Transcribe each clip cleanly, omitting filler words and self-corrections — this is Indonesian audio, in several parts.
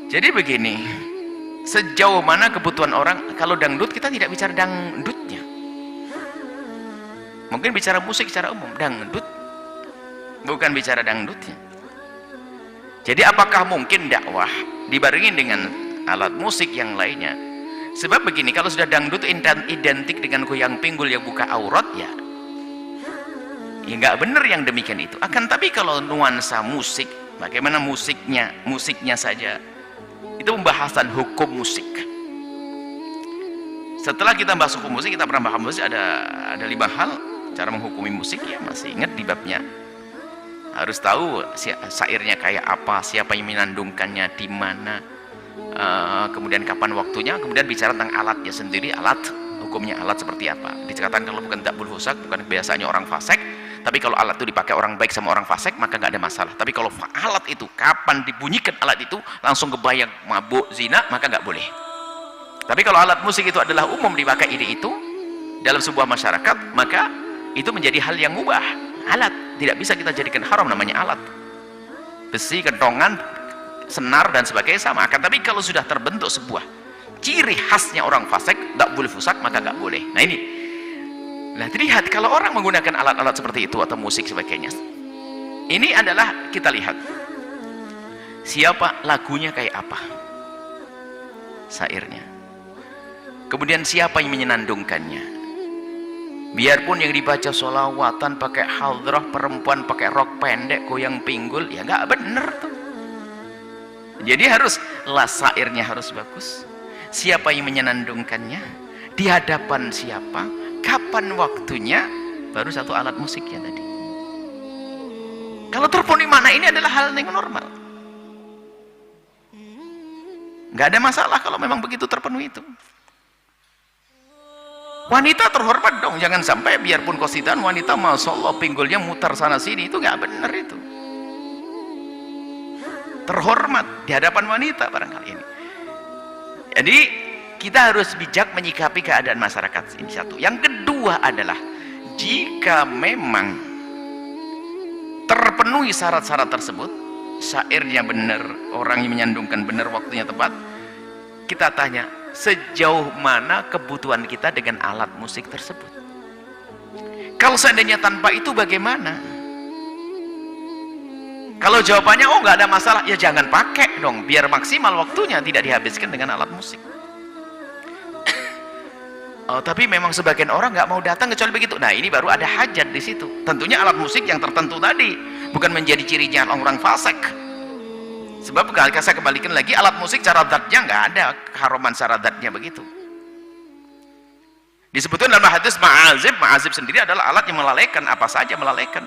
Jadi begini, sejauh mana kebutuhan orang. Kalau dangdut kita tidak bicara dangdutnya, mungkin bicara musik secara umum. Dangdut bukan bicara dangdutnya. Jadi apakah mungkin dakwah dibarengi dengan alat musik yang lainnya? Sebab begini, kalau sudah dangdut identik dengan goyang pinggul yang buka aurat, ya nggak benar yang demikian itu. Akan tapi kalau nuansa musik, bagaimana musiknya saja, itu pembahasan hukum musik. Setelah kita bahas hukum musik, kita pernah bahas musik, ada 5 hal cara menghukumi musik, ya masih ingat di babnya. Harus tahu syairnya kayak apa, siapa yang menandungkannya, di mana, kemudian kapan waktunya, kemudian bicara tentang alatnya sendiri, alat, hukumnya alat seperti apa. Dikatakan kalau bukan takbul husak, bukan biasanya orang fasik, tapi kalau alat itu dipakai orang baik sama orang fasik, maka nggak ada masalah. Tapi kalau alat itu, kapan dibunyikan alat itu, langsung kebayang mabuk, zina, maka nggak boleh. Tapi kalau alat musik itu adalah umum dipakai ide itu dalam sebuah masyarakat, maka itu menjadi hal yang mubah. Alat tidak bisa kita jadikan haram, namanya alat. Besi, kentongan, senar dan sebagainya sama. Akan tapi kalau sudah terbentuk sebuah ciri khasnya orang fasik, tak boleh fusak, maka nggak boleh. Nah ini, nah lihat kalau orang menggunakan alat-alat seperti itu atau musik sebagainya, ini adalah kita lihat siapa lagunya kayak apa, syairnya, kemudian siapa yang menyenandungkannya. Biarpun yang dibaca sholawatan pakai hadrah, perempuan pakai rok pendek goyang pinggul, ya nggak bener tuh. Jadi harus lah, syairnya harus bagus, siapa yang menyenandungkannya, di hadapan siapa, kapan waktunya, baru satu alat musiknya tadi. Kalau terpenuhi mana, ini adalah hal yang normal, nggak ada masalah kalau memang begitu terpenuhi itu. Wanita terhormat dong, jangan sampai biarpun qasidan wanita masya Allah pinggulnya mutar sana sini, itu nggak benar itu. Terhormat di hadapan wanita barangkali ini. Jadi kita harus bijak menyikapi keadaan masyarakat ini, satu. Yang kedua adalah jika memang terpenuhi syarat-syarat tersebut, syairnya benar, orang yang menyandungkan benar, waktunya tepat, kita tanya sejauh mana kebutuhan kita dengan alat musik tersebut. Kalau seandainya tanpa itu bagaimana? Kalau jawabannya oh nggak ada masalah, ya jangan pakai dong, biar maksimal waktunya tidak dihabiskan dengan alat musik. Oh, tapi memang sebagian orang nggak mau datang kecuali begitu. Nah ini baru ada hajat di situ. Tentunya alat musik yang tertentu tadi bukan menjadi cirinya orang fasik. Sebab kalau saya kembalikan lagi, alat musik cara zatnya nggak ada keharaman cara zatnya begitu. Disebutkan dalam hadis ma'azib sendiri adalah alat yang melalaikan, apa saja melalaikan.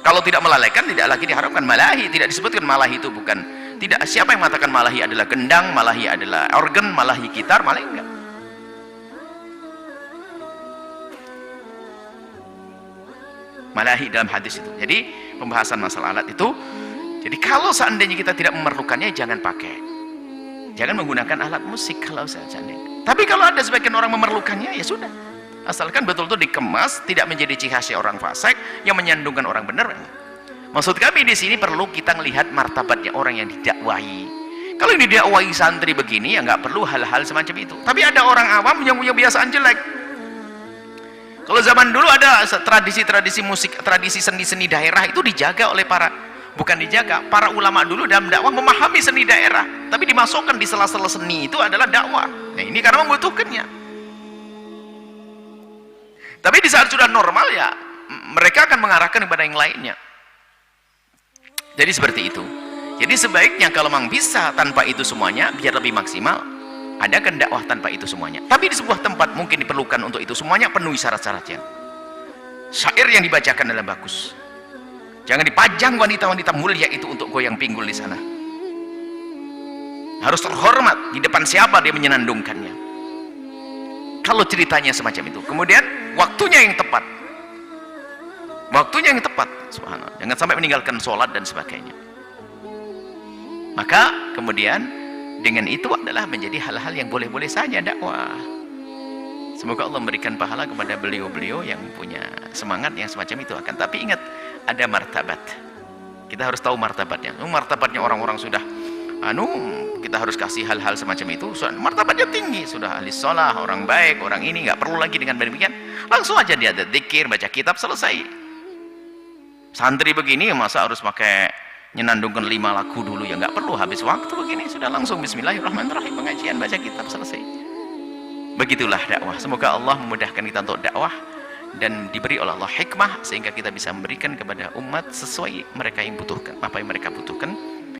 Kalau tidak melalaikan tidak lagi diharamkan. Malahi tidak disebutkan, malahi itu bukan, tidak, siapa yang mengatakan malahi adalah gendang, malahi adalah organ, malahi gitar, malahi enggak. Malahi dalam hadis itu. Jadi pembahasan masalah alat itu, jadi kalau seandainya kita tidak memerlukannya, jangan pakai, jangan menggunakan alat musik kalau seandainya. Tapi kalau ada sebagian orang memerlukannya, ya sudah, asalkan betul-betul dikemas, tidak menjadi ciri khas orang fasik yang menyandungkan orang benar. Maksud kami di sini perlu kita melihat martabatnya orang yang didakwahi. Kalau ini didakwahi santri begini, ya nggak perlu hal-hal semacam itu. Tapi ada orang awam yang punya kebiasaan jelek. Kalau zaman dulu ada tradisi-tradisi musik, tradisi seni-seni daerah itu dijaga oleh bukan dijaga, para ulama dulu dalam dakwah memahami seni daerah, tapi dimasukkan di sela-sela seni itu adalah dakwah. Nah ini karena membutuhkannya. Tapi di saat sudah normal, ya mereka akan mengarahkan kepada yang lainnya. Jadi seperti itu. Jadi sebaiknya kalau memang bisa tanpa itu semuanya, biar lebih maksimal, adakan dakwah tanpa itu semuanya. Tapi di sebuah tempat mungkin diperlukan untuk itu semuanya, penuhi syarat-syaratnya. Syair yang dibacakan adalah bagus. Jangan dipajang wanita-wanita mulia itu untuk goyang pinggul di sana. Harus terhormat, di depan siapa dia menyenandungkannya. Kalau ceritanya semacam itu, kemudian waktunya yang tepat, subhanallah, jangan sampai meninggalkan sholat dan sebagainya. Maka kemudian dengan itu adalah menjadi hal-hal yang boleh-boleh saja dakwah. Semoga Allah memberikan pahala kepada beliau-beliau yang punya semangat yang semacam itu. Akan tapi ingat, ada martabat. Kita harus tahu martabatnya. Martabatnya orang-orang sudah kita harus kasih hal-hal semacam itu. Martabatnya tinggi, sudah ahli sholah, orang baik, orang ini, nggak perlu lagi dengan demikian, langsung aja dia ada zikir, baca kitab, selesai. Santri begini masa harus pakai nyenandungkan 5 lagu dulu, ya nggak perlu, habis waktu begini sudah langsung bismillahirrahmanirrahim, pengajian, baca kitab, selesai. Begitulah dakwah. Semoga Allah memudahkan kita untuk dakwah dan diberi oleh Allah hikmah sehingga kita bisa memberikan kepada umat sesuai mereka yang butuhkan, apa yang mereka butuhkan.